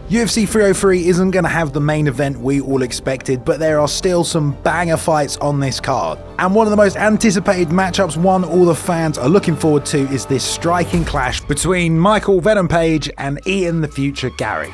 UFC 303 isn't going to have the main event we all expected, but there are still some banger fights on this card. And one of the most anticipated matchups, one all the fans are looking forward to, is this striking clash between Michael Venom Page and Ian the Future Garry.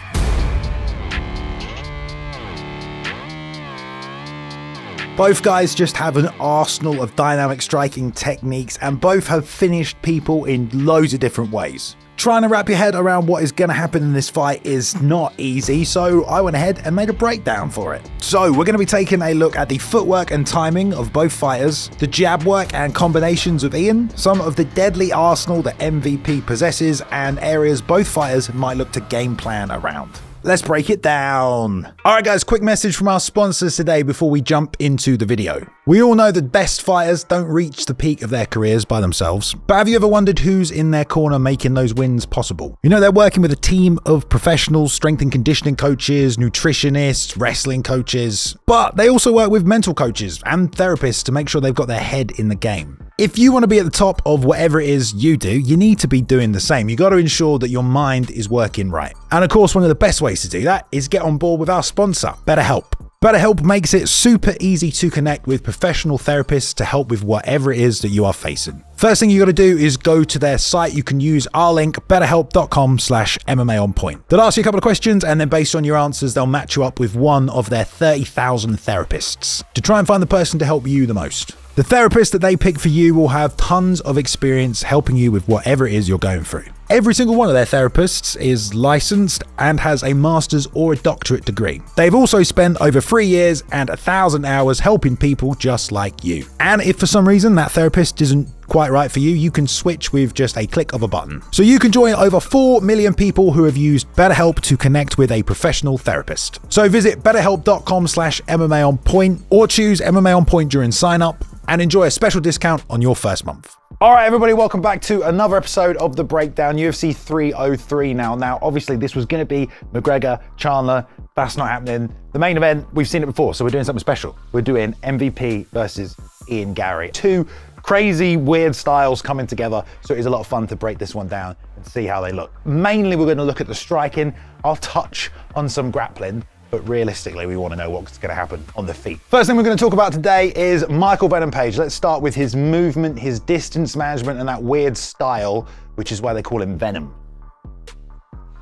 Both guys just have an arsenal of dynamic striking techniques, and both have finished people in loads of different ways. Trying to wrap your head around what is going to happen in this fight is not easy, so I went ahead and made a breakdown for it. So we're going to be taking a look at the footwork and timing of both fighters, the jab work and combinations of Ian, some of the deadly arsenal that MVP possesses, and areas both fighters might look to game plan around. Let's break it down. Alright guys, quick message from our sponsors today before we jump into the video. We all know that best fighters don't reach the peak of their careers by themselves, but have you ever wondered who's in their corner making those wins possible? You know, they're working with a team of professionals, strength and conditioning coaches, nutritionists, wrestling coaches, but they also work with mental coaches and therapists to make sure they've got their head in the game. If you want to be at the top of whatever it is you do, you need to be doing the same. You got to ensure that your mind is working right. And of course, one of the best ways to do that is get on board with our sponsor, BetterHelp. BetterHelp makes it super easy to connect with professional therapists to help with whatever it is that you are facing. First thing you got to do is go to their site. You can use our link, betterhelp.com/MMA-on-point. They'll ask you a couple of questions, and then based on your answers, they'll match you up with one of their 30,000 therapists to try and find the person to help you the most. The therapist that they pick for you will have tons of experience helping you with whatever it is you're going through. Every single one of their therapists is licensed and has a master's or a doctorate degree. They've also spent over 3 years and 1,000 hours helping people just like you. And if for some reason that therapist isn't quite right for you, you can switch with just a click of a button. So you can join over 4 million people who have used BetterHelp to connect with a professional therapist. So visit betterhelp.com/MMA-on-point or choose MMA on Point during sign up and enjoy a special discount on your first month. All right, everybody, welcome back to another episode of The Breakdown, UFC 303 now. Now, obviously, this was going to be McGregor, Chandler. That's not happening. The main event, we've seen it before, so we're doing something special. We're doing MVP versus Ian Garry. Two crazy, weird styles coming together, so it is a lot of fun to break this one down and see how they look. Mainly, we're going to look at the striking. I'll touch on some grappling, but realistically, we want to know what's going to happen on the feet. First thing we're going to talk about today is Michael Venom Page. Let's start with his movement, his distance management, and that weird style, which is why they call him Venom.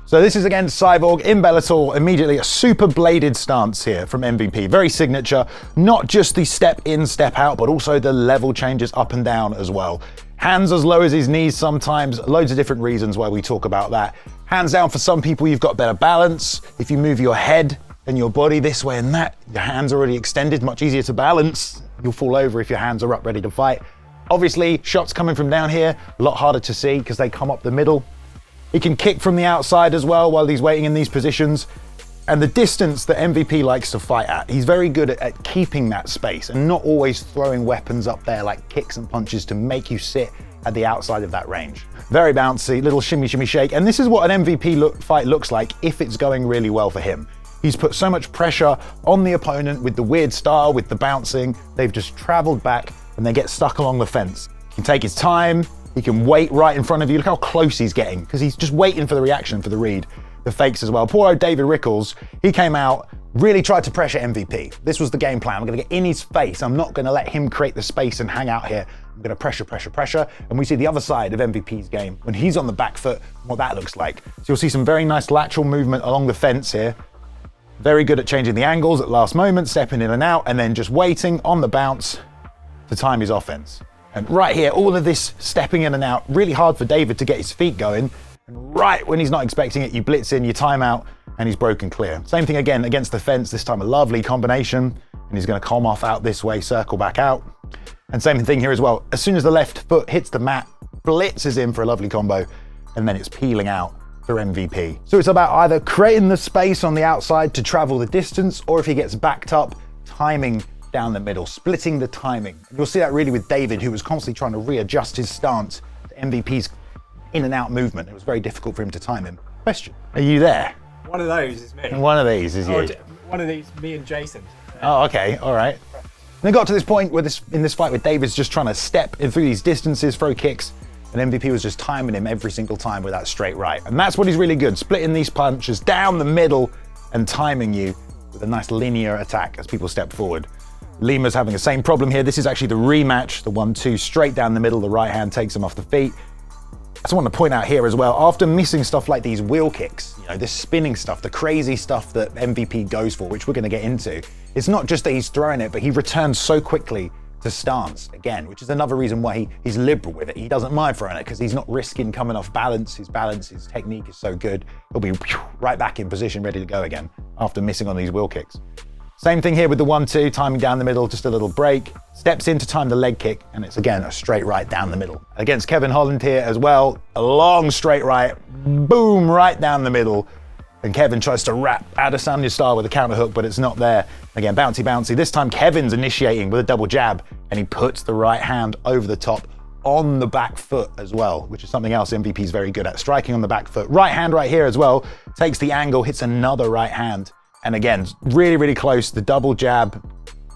So this is against Cyborg in Bellator. Immediately a super bladed stance here from MVP. Very signature, not just the step in, step out, but also the level changes up and down as well. Hands as low as his knees sometimes, loads of different reasons why we talk about that. Hands down for some people, you've got better balance. If you move your head and your body this way and that, your hands are already extended, much easier to balance. You'll fall over if your hands are up ready to fight. Obviously, shots coming from down here, a lot harder to see because they come up the middle. He can kick from the outside as well while he's waiting in these positions. And the distance that MVP likes to fight at, he's very good at keeping that space and not always throwing weapons up there like kicks and punches to make you sit at the outside of that range. Very bouncy, little shimmy, shimmy, shake. And this is what an MVP fight looks like if it's going really well for him. He's put so much pressure on the opponent with the weird style, with the bouncing. They've just traveled back and they get stuck along the fence. He can take his time. He can wait right in front of you. Look how close he's getting because he's just waiting for the reaction, for the read, the fakes as well. Poor old David Rickles, he came out, really tried to pressure MVP. This was the game plan. I'm going to get in his face. I'm not going to let him create the space and hang out here. I'm going to pressure, pressure, pressure. And we see the other side of MVP's game when he's on the back foot, what that looks like. So you'll see some very nice lateral movement along the fence here. Very good at changing the angles at last moment, stepping in and out, and then just waiting on the bounce to time his offense. And right here, all of this stepping in and out, really hard for David to get his feet going. And right when he's not expecting it, you blitz in, you time out, and he's broken clear. Same thing again against the fence, this time a lovely combination, and he's gonna come off out this way, circle back out. And same thing here as well. As soon as the left foot hits the mat, blitzes in for a lovely combo, and then it's peeling out for MVP. So it's about either creating the space on the outside to travel the distance, or if he gets backed up, timing down the middle, splitting the timing. You'll see that really with David, who was constantly trying to readjust his stance to MVP's in and out movement. It was very difficult for him to time him. Question, are you there? One of those is me. One of these is you. One of these, me and Jason. Oh, okay, all right. And it got to this point where in this fight where David's just trying to step in through these distances, throw kicks, and MVP was just timing him every single time with that straight right. And that's what he's really good, splitting these punches down the middle and timing you with a nice linear attack as people step forward. Lima's having the same problem here. This is actually the rematch, the 1-2 straight down the middle, the right hand takes him off the feet. I just want to point out here as well, after missing stuff like these wheel kicks, you know, this spinning stuff, the crazy stuff that MVP goes for, which we're going to get into, it's not just that he's throwing it, but he returns so quickly to stance again, which is another reason why he's liberal with it. He doesn't mind throwing it because he's not risking coming off balance. His technique is so good. He'll be right back in position, ready to go again after missing on these wheel kicks. Same thing here with the 1-2, timing down the middle, just a little break. Steps in to time the leg kick, and it's again a straight right down the middle. Against Kevin Holland here as well, a long straight right, boom, right down the middle. And Kevin tries to wrap Adesanya style with a counter hook, but it's not there. Again, bouncy, bouncy. This time Kevin's initiating with a double jab, and he puts the right hand over the top on the back foot as well, which is something else MVP's very good at, striking on the back foot. Right hand right here as well, takes the angle, hits another right hand. And again, really, really close, the double jab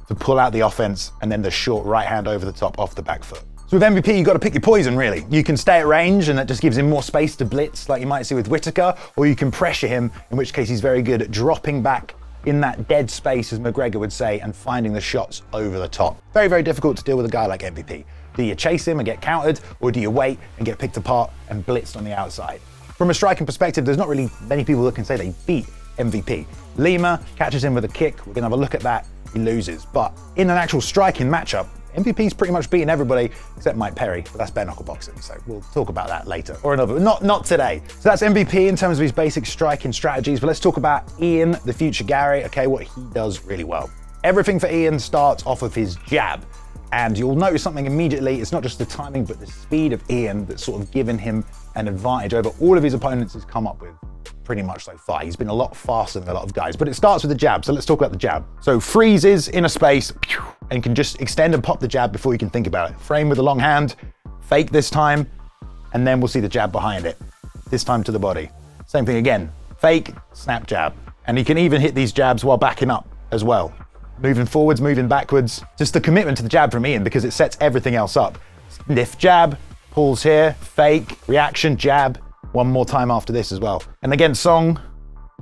to pull out the offense, and then the short right hand over the top off the back foot. So with MVP, you've got to pick your poison, really. You can stay at range, and that just gives him more space to blitz, like you might see with Whittaker, or you can pressure him, in which case he's very good at dropping back in that dead space, as McGregor would say, and finding the shots over the top. Very, very difficult to deal with a guy like MVP. Do you chase him and get countered, or do you wait and get picked apart and blitzed on the outside? From a striking perspective, there's not really many people that can say they beat MVP. Lima catches him with a kick. We're gonna have a look at that. He loses. But in an actual striking matchup, MVP's pretty much beaten everybody except Mike Perry, but that's bare knuckle boxing, so we'll talk about that later, or another, not today. So that's MVP in terms of his basic striking strategies, but let's talk about Ian, the future Garry, okay, what he does really well. Everything for Ian starts off of his jab, and you'll notice something immediately. It's not just the timing, but the speed of Ian that's sort of given him an advantage over all of his opponents he's come up with pretty much so far. He's been a lot faster than a lot of guys, but it starts with the jab. So let's talk about the jab. So freezes in a space and can just extend and pop the jab before you can think about it. Frame with a long hand, fake this time, and then we'll see the jab behind it. This time to the body. Same thing again, fake, snap jab. And he can even hit these jabs while backing up as well. Moving forwards, moving backwards. Just the commitment to the jab from Ian because it sets everything else up. Sniff jab, pulls here, fake, reaction, jab. One more time after this as well. And again, Song,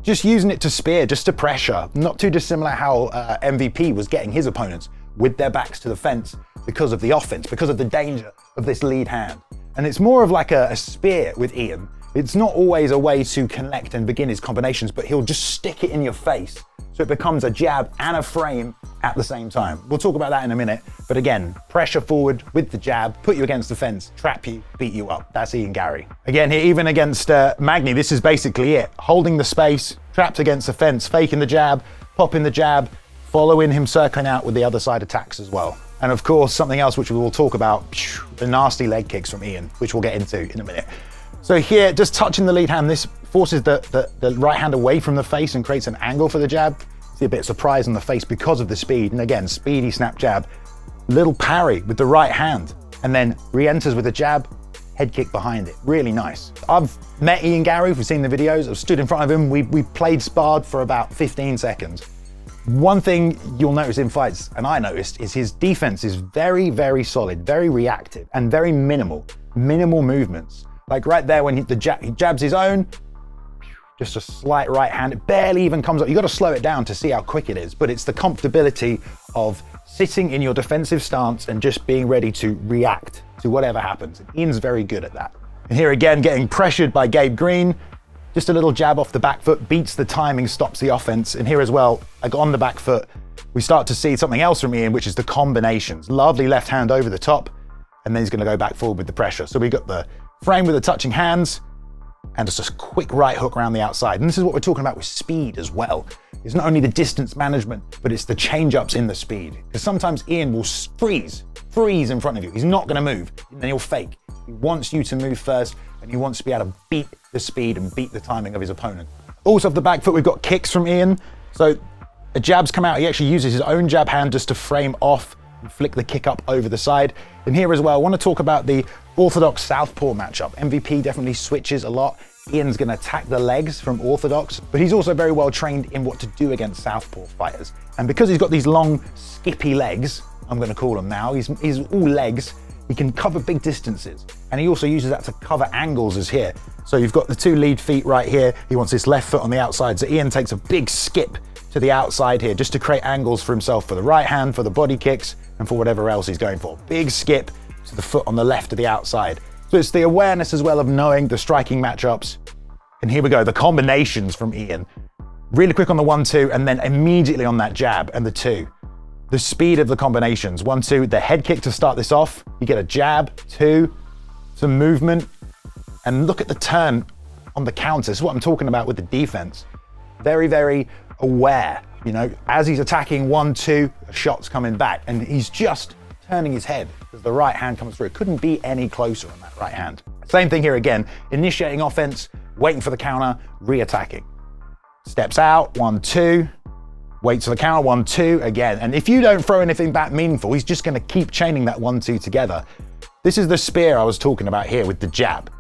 just using it to spear, just to pressure. Not too dissimilar how MVP was getting his opponents with their backs to the fence because of the offense, because of the danger of this lead hand. And it's more of like a spear with Ian. It's not always a way to connect and begin his combinations, but he'll just stick it in your face. So it becomes a jab and a frame at the same time. We'll talk about that in a minute. But again, pressure forward with the jab, put you against the fence, trap you, beat you up. That's Ian Garry. Again, here, even against Magny, this is basically it. Holding the space, trapped against the fence, faking the jab, popping the jab, following him circling out with the other side attacks as well. And of course, something else which we will talk about, the nasty leg kicks from Ian, which we'll get into in a minute. So here, just touching the lead hand, this forces the right hand away from the face and creates an angle for the jab. See a bit of surprise on the face because of the speed. And again, speedy snap jab, little parry with the right hand, and then re-enters with a jab, head kick behind it. Really nice. I've met Ian Garry, if you've seen the videos, I've stood in front of him, we played sparred for about 15 seconds. One thing you'll notice in fights, and I noticed, is his defense is very, very solid, very reactive, and very minimal movements. Like right there when he jabs his own, just a slight right hand, it barely even comes up. You got to slow it down to see how quick it is, but it's the comfortability of sitting in your defensive stance and just being ready to react to whatever happens. And Ian's very good at that. And here again, getting pressured by Gabe Green, just a little jab off the back foot, beats the timing, stops the offense. And here as well, like on the back foot, we start to see something else from Ian, which is the combinations. Lovely left hand over the top, and then he's going to go back forward with the pressure. So we got the frame with the touching hands, and just a quick right hook around the outside. And this is what we're talking about with speed as well. It's not only the distance management, but it's the change-ups in the speed. Because sometimes Ian will freeze in front of you. He's not gonna move, and then he'll fake. He wants you to move first, and he wants to be able to beat the speed and beat the timing of his opponent. Also off the back foot, we've got kicks from Ian. So a jab's come out, he actually uses his own jab hand just to frame off and flick the kick up over the side. And here as well, I want to talk about the orthodox southpaw matchup. MVP definitely switches a lot. Ian's going to attack the legs from orthodox, but he's also very well trained in what to do against southpaw fighters. And because he's got these long, skippy legs, I'm going to call them now, he's all legs, he can cover big distances. And he also uses that to cover angles as here. So you've got the two lead feet right here. He wants his left foot on the outside. So Ian takes a big skip to the outside here just to create angles for himself for the right hand, for the body kicks, and for whatever else he's going for. Big skip to the foot on the left to the outside. So it's the awareness as well of knowing the striking matchups. And here we go, the combinations from Ian. Really quick on the 1-2 and then immediately on that jab and the 2. The speed of the combinations. 1-2, the head kick to start this off. You get a jab, 2, some movement, and look at the turn on the counter. This is what I'm talking about with the defense. Very, very aware. You know, as he's attacking 1-2, a shot's coming back, and he's just turning his head as the right hand comes through. It couldn't be any closer on that right hand. Same thing here again, initiating offense, waiting for the counter, re-attacking. Steps out, 1-2, waits for the counter, 1-2 again. And if you don't throw anything back meaningful, he's just gonna keep chaining that 1-2 together. This is the spear I was talking about here with the jab.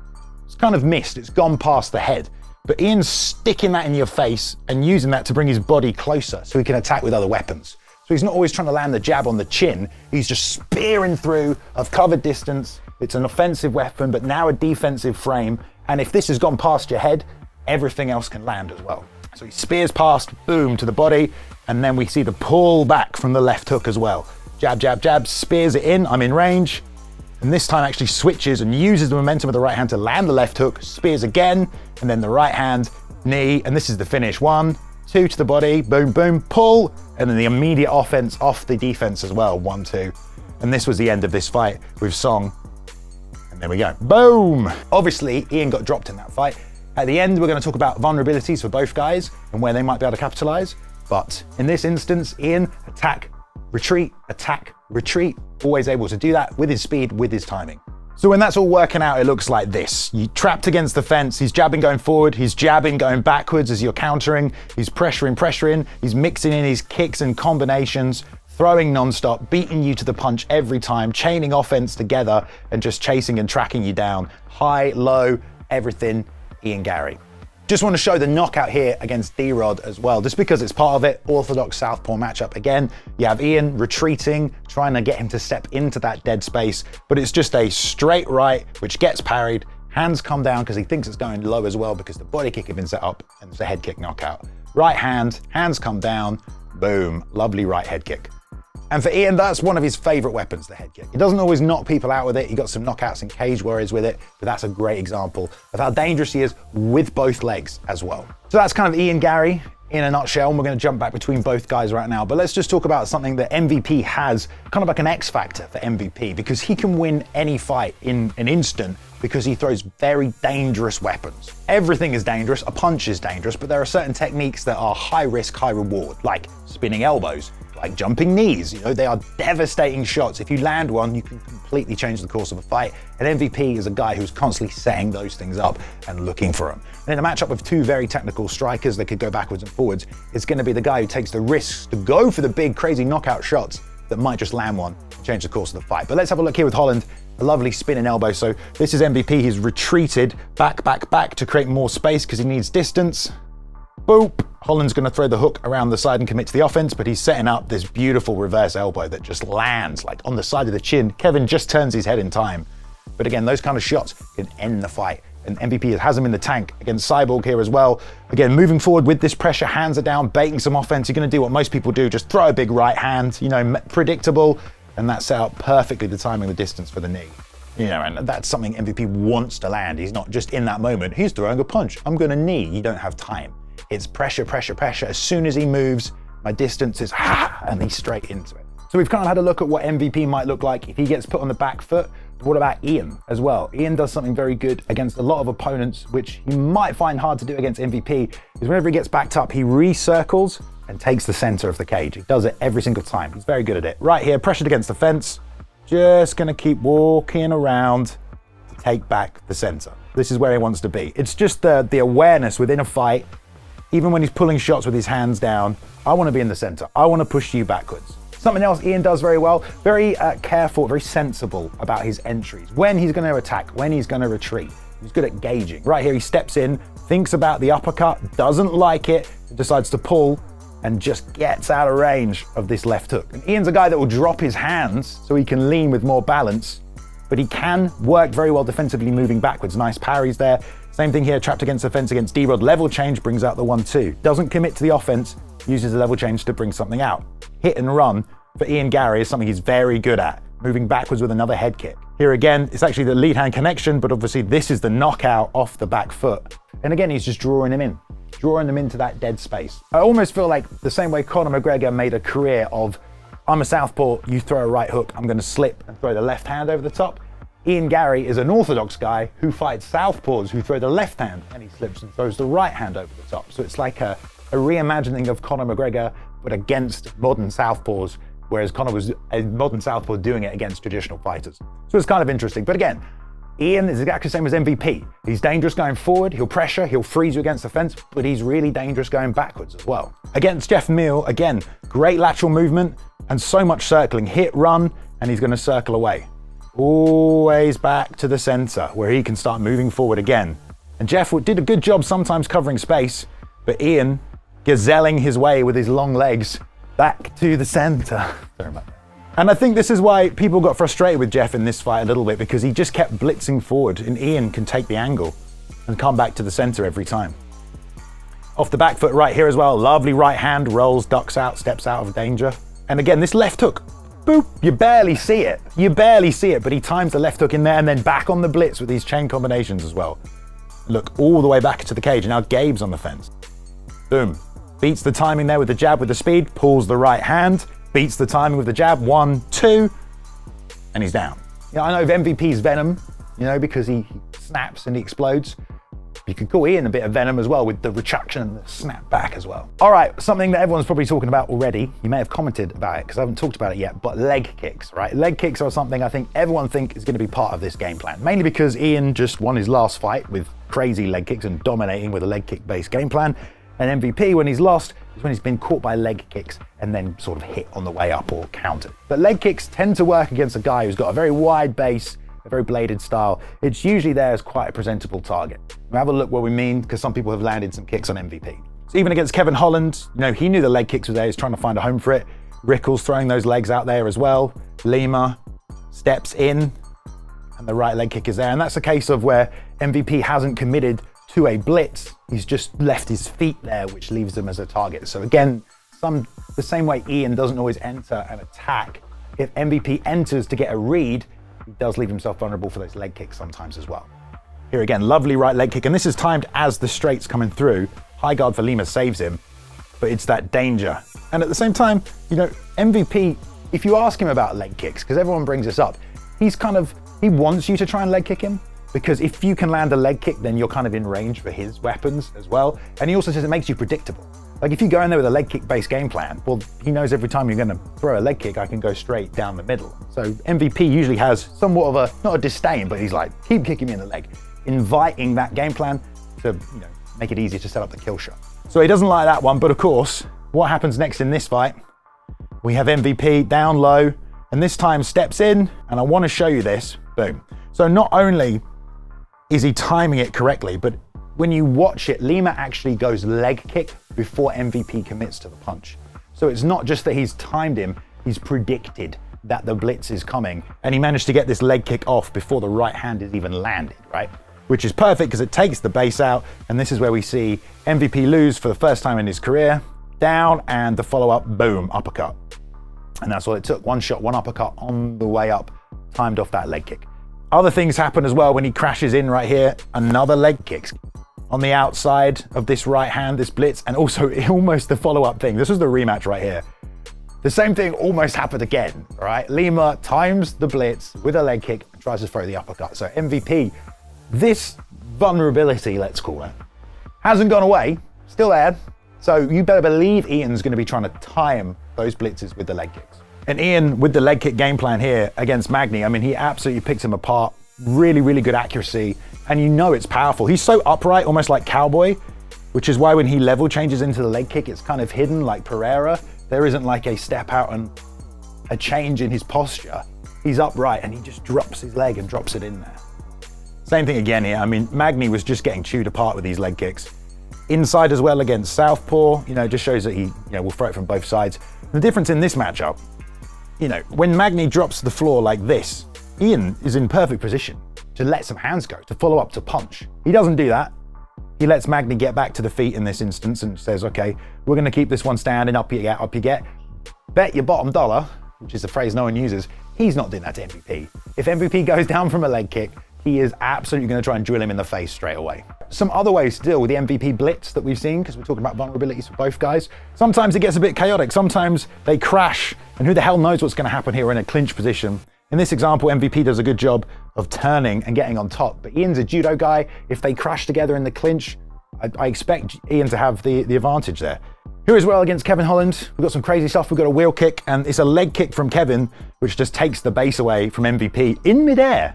It's kind of missed, it's gone past the head. But Ian's sticking that in your face and using that to bring his body closer so he can attack with other weapons. So he's not always trying to land the jab on the chin, he's just spearing through of covered distance. It's an offensive weapon, but now a defensive frame. And if this has gone past your head, everything else can land as well. So he spears past, boom, to the body, and then we see the pull back from the left hook as well. Jab, jab, jab, spears it in, I'm in range. And this time actually switches and uses the momentum of the right hand to land the left hook, spears again, and then the right hand, knee, and this is the finish. 1, 2 to the body, boom, boom, pull, and then the immediate offense off the defense as well, 1-2. And this was the end of this fight with Song. And there we go, boom! Obviously, Ian got dropped in that fight. At the end, we're going to talk about vulnerabilities for both guys and where they might be able to capitalize. But in this instance, Ian, attack, retreat, always able to do that with his speed, with his timing. So when that's all working out, it looks like this. You trapped against the fence, he's jabbing going forward, he's jabbing going backwards as you're countering, he's pressuring, he's mixing in his kicks and combinations, throwing non-stop, beating you to the punch every time, chaining offense together and just chasing and tracking you down. High, low, everything, Ian Garry. Just want to show the knockout here against D-Rod as well, just because it's part of it, orthodox southpaw matchup. Again, you have Ian retreating, trying to get him to step into that dead space, but it's just a straight right, which gets parried, hands come down because he thinks it's going low as well because the body kick had been set up and it's a head kick knockout. Right hand, hands come down, boom, lovely right head kick. And for Ian, that's one of his favorite weapons, the head kick. He doesn't always knock people out with it. He got some knockouts in Cage Warriors with it, but that's a great example of how dangerous he is with both legs as well. So that's kind of Ian Garry in a nutshell, and we're going to jump back between both guys right now. But let's just talk about something that MVP has, kind of like an X factor for MVP, because he can win any fight in an instant because he throws very dangerous weapons. Everything is dangerous, a punch is dangerous, but there are certain techniques that are high risk, high reward, like spinning elbows, like jumping knees. You know, they are devastating shots. If you land one, you can completely change the course of a fight. And MVP is a guy who's constantly setting those things up and looking for them. And in a matchup of two very technical strikers that could go backwards and forwards, it's going to be the guy who takes the risks to go for the big, crazy knockout shots that might just land one and change the course of the fight. But let's have a look here with Holland. A lovely spinning elbow. So this is MVP. He's retreated back to create more space because he needs distance. Boop. Holland's going to throw the hook around the side and commit to the offense, but he's setting up this beautiful reverse elbow that just lands like on the side of the chin. Kevin just turns his head in time. But again, those kind of shots can end the fight. And MVP has him in the tank against Cyborg here as well. Again, moving forward with this pressure, hands are down, baiting some offense. You're going to do what most people do, just throw a big right hand, you know, predictable. And that set up perfectly the timing, the distance for the knee. You know, and that's something MVP wants to land. He's not just in that moment. He's throwing a punch. I'm going to knee. You don't have time. It's pressure. As soon as he moves, my distance is and he's straight into it. So we've kind of had a look at what MVP might look like if he gets put on the back foot. What about Ian as well? Ian does something very good against a lot of opponents, which he might find hard to do against MVP, is whenever he gets backed up, he recircles and takes the center of the cage. He does it every single time. He's very good at it. Right here, pressured against the fence, just gonna keep walking around to take back the center. This is where he wants to be. It's just the awareness within a fight. Even when he's pulling shots with his hands down, I want to be in the center. I want to push you backwards. Something else Ian does very well, very careful, very sensible about his entries. When he's going to attack, when he's going to retreat. He's good at gauging. Right here, he steps in, thinks about the uppercut, doesn't like it, decides to pull, and just gets out of range of this left hook. And Ian's a guy that will drop his hands so he can lean with more balance but he can work very well defensively moving backwards. Nice parries there. Same thing here, trapped against the fence against D-Rod. Level change brings out the 1-2. Doesn't commit to the offense, uses the level change to bring something out. Hit and run for Ian Garry is something he's very good at, moving backwards with another head kick. Here again, it's actually the lead hand connection, but obviously this is the knockout off the back foot. And again, he's just drawing him in, drawing them into that dead space. I almost feel like the same way Conor McGregor made a career of, I'm a southpaw, you throw a right hook, I'm gonna slip and throw the left hand over the top. Ian Garry is an orthodox guy who fights southpaws who throw the left hand and he slips and throws the right hand over the top. So it's like a reimagining of Conor McGregor, but against modern southpaws, whereas Conor was a modern southpaw doing it against traditional fighters. So it's kind of interesting. But again, Ian is exactly the same as MVP. He's dangerous going forward, he'll pressure, he'll freeze you against the fence, but he's really dangerous going backwards as well. Against Jeff Meal, again, great lateral movement and so much circling. Hit, run, and he's gonna circle away. Always back to the center where he can start moving forward again. And Jeff did a good job sometimes covering space, but Ian gazelling his way with his long legs back to the center. Sorry about that. And I think this is why people got frustrated with Jeff in this fight a little bit, because he just kept blitzing forward and Ian can take the angle and come back to the center every time. Off the back foot right here as well, lovely right hand, rolls, ducks out, steps out of danger. And again, this left hook, boop, you barely see it. You barely see it, but he times the left hook in there and then back on the blitz with these chain combinations as well. Look, all the way back to the cage, and now Gabe's on the fence. Boom. Beats the timing there with the jab with the speed, pulls the right hand, beats the timing with the jab, 1, 2, and he's down. You know, I know MVP's Venom, you know, because he snaps and he explodes. You could call Ian a bit of Venom as well with the retraction and the snap back as well. All right, something that everyone's probably talking about already. You may have commented about it because I haven't talked about it yet, but leg kicks, right? Leg kicks are something I think everyone thinks is going to be part of this game plan, mainly because Ian just won his last fight with crazy leg kicks and dominating with a leg kick based game plan. And MVP, when he's lost, is when he's been caught by leg kicks and then sort of hit on the way up or countered. But leg kicks tend to work against a guy who's got a very wide base, a very bladed style. It's usually there as quite a presentable target. We'll have a look what we mean, because some people have landed some kicks on MVP. So even against Kevin Holland, you know, he knew the leg kicks were there, he's trying to find a home for it. Rickles throwing those legs out there as well. Lima steps in and the right leg kick is there. And that's a case of where MVP hasn't committed to a blitz, he's just left his feet there, which leaves them as a target. So again, the same way Ian doesn't always enter an attack, if MVP enters to get a read, he does leave himself vulnerable for those leg kicks sometimes as well. Here again, lovely right leg kick, and this is timed as the straight's coming through. High guard for Lima saves him, but it's that danger. And at the same time, you know, MVP, if you ask him about leg kicks, because everyone brings this up, he wants you to try and leg kick him, because if you can land a leg kick, then you're kind of in range for his weapons as well. And he also says it makes you predictable. Like if you go in there with a leg kick based game plan, well, he knows every time you're gonna throw a leg kick, I can go straight down the middle. So MVP usually has somewhat of a, not a disdain, but he's like, keep kicking me in the leg, inviting that game plan to, you know, make it easier to set up the kill shot. So he doesn't like that one, but of course, what happens next in this fight? We have MVP down low, and this time steps in, and I wanna show you this, boom. So not only is he timing it correctly, but when you watch it, Lima actually goes leg kick before MVP commits to the punch. So it's not just that he's timed him, he's predicted that the blitz is coming, and he managed to get this leg kick off before the right hand is even landed, right? Which is perfect because it takes the base out, and this is where we see MVP lose for the first time in his career, down, and the follow-up, boom, uppercut. And that's all it took, one shot, one uppercut on the way up, timed off that leg kick. Other things happen as well when he crashes in right here, another leg kick on the outside of this right hand, this blitz, and also almost the follow-up thing. This was the rematch right here. The same thing almost happened again, right? Lima times the blitz with a leg kick and tries to throw the uppercut. So MVP, this vulnerability, let's call it, hasn't gone away, still there. So you better believe Ian's gonna be trying to time those blitzes with the leg kicks. And Ian, with the leg kick game plan here against Magny, I mean, he absolutely picks him apart. Really, really good accuracy. And you know it's powerful. He's so upright, almost like Cowboy, which is why when he level changes into the leg kick, it's kind of hidden like Pereira. There isn't like a step out and a change in his posture. He's upright and he just drops his leg and drops it in there. Same thing again here. I mean, Magny was just getting chewed apart with these leg kicks. Inside as well against Southpaw, you know, just shows that he, will throw it from both sides. The difference in this matchup, when Magny drops to the floor like this, Ian is in perfect position to let some hands go, to follow up to punch. He doesn't do that. He lets Magny get back to the feet in this instance and says, okay, we're going to keep this one standing, up you get, up you get. Bet your bottom dollar, which is a phrase no one uses, he's not doing that to MVP. If MVP goes down from a leg kick, he is absolutely going to try and drill him in the face straight away. Some other ways to deal with the MVP blitz that we've seen, because we're talking about vulnerabilities for both guys. Sometimes it gets a bit chaotic. Sometimes they crash, and who the hell knows what's going to happen here in a clinch position. In this example, MVP does a good job of turning and getting on top, but Ian's a judo guy. If they crash together in the clinch, I expect Ian to have the advantage there. Here as well against Kevin Holland, we've got some crazy stuff. We've got a wheel kick, and it's a leg kick from Kevin, which just takes the base away from MVP in midair.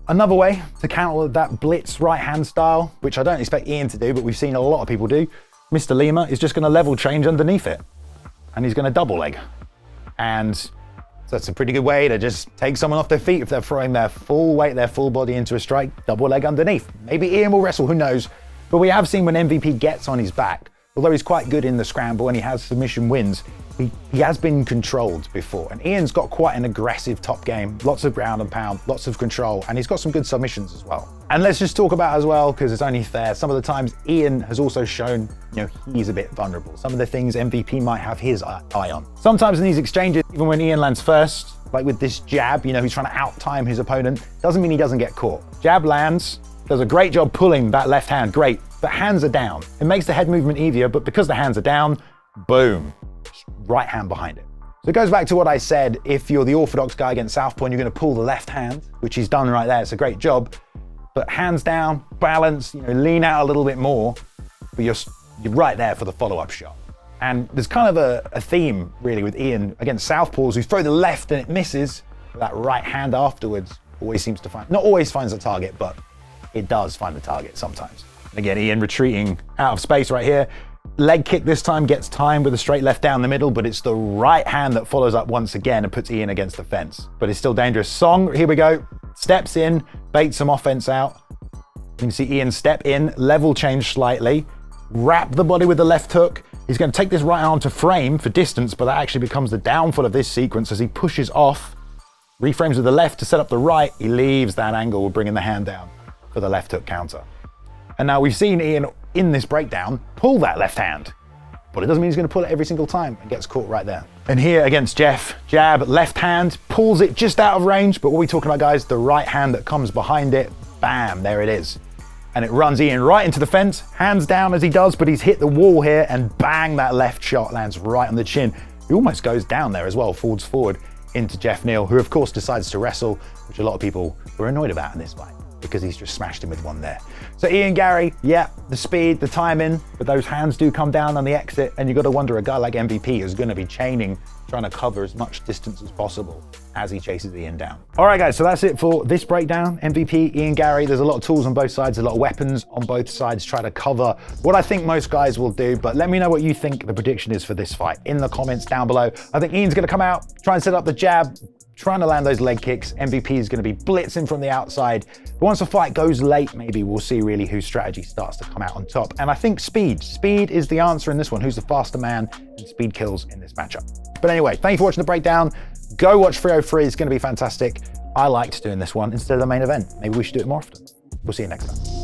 Another way to counter that blitz right hand style, which I don't expect Ian to do, but we've seen a lot of people do, Mr. Lima is just going to level change underneath it, and he's going to double leg. And so that's a pretty good way to just take someone off their feet if they're throwing their full weight, their full body into a strike, double leg underneath. Maybe Ian will wrestle, who knows? But we have seen when MVP gets on his back, although he's quite good in the scramble and he has submission wins, he has been controlled before. And Ian's got quite an aggressive top game, lots of ground and pound, lots of control, and he's got some good submissions as well. And let's just talk about as well, because it's only fair, some of the times Ian has also shown, he's a bit vulnerable. Some of the things MVP might have his eye on. Sometimes in these exchanges, even when Ian lands first, like with this jab, he's trying to out-time his opponent, doesn't mean he doesn't get caught. Jab lands, does a great job pulling that left hand, great, but hands are down. It makes the head movement easier, but because the hands are down, boom, right hand behind it. So it goes back to what I said, if you're the orthodox guy against southpaw and you're going to pull the left hand, which he's done right there, it's a great job, but hands down, balance, lean out a little bit more, but you're right there for the follow-up shot. And there's kind of a theme really with Ian against southpaws who throw the left and it misses, but that right hand afterwards always seems to not always finds the target, but it does find the target sometimes. Again, Ian retreating out of space right here. Leg kick this time gets timed with a straight left down the middle, but it's the right hand that follows up once again and puts Ian against the fence. But it's still dangerous. Song, here we go, steps in, baits some offense out. You can see Ian step in, level change slightly, wrap the body with the left hook. He's going to take this right arm to frame for distance, but that actually becomes the downfall of this sequence as he pushes off, reframes with the left to set up the right. He leaves that angle, bringing the hand down for the left hook counter. And now we've seen Ian in this breakdown pull that left hand, but it doesn't mean he's going to pull it every single time and gets caught right there. And here against Jeff, jab, left hand, pulls it just out of range, but what are we talking about, guys? The right hand that comes behind it, bam, there it is. And it runs Ian right into the fence, hands down as he does, but he's hit the wall here and bang, that left shot lands right on the chin. He almost goes down there as well, falls forward into Jeff Neal, who of course decides to wrestle, which a lot of people were annoyed about in this fight, because he's just smashed him with one there. So Ian Garry, yeah, the speed, the timing, but those hands do come down on the exit, and you've got to wonder, a guy like MVP is going to be chaining, trying to cover as much distance as possible as he chases Ian down. All right, guys, so that's it for this breakdown. MVP, Ian Garry, there's a lot of tools on both sides, a lot of weapons on both sides, try to cover what I think most guys will do, but let me know what you think the prediction is for this fight in the comments down below. I think Ian's going to come out, try and set up the jab, trying to land those leg kicks. MVP is going to be blitzing from the outside. But once the fight goes late, maybe we'll see really whose strategy starts to come out on top. And I think speed is the answer in this one. Who's the faster man? And speed kills in this matchup. But anyway, thank you for watching the breakdown. Go watch 303, it's going to be fantastic. I liked doing this one instead of the main event. Maybe we should do it more often. We'll see you next time.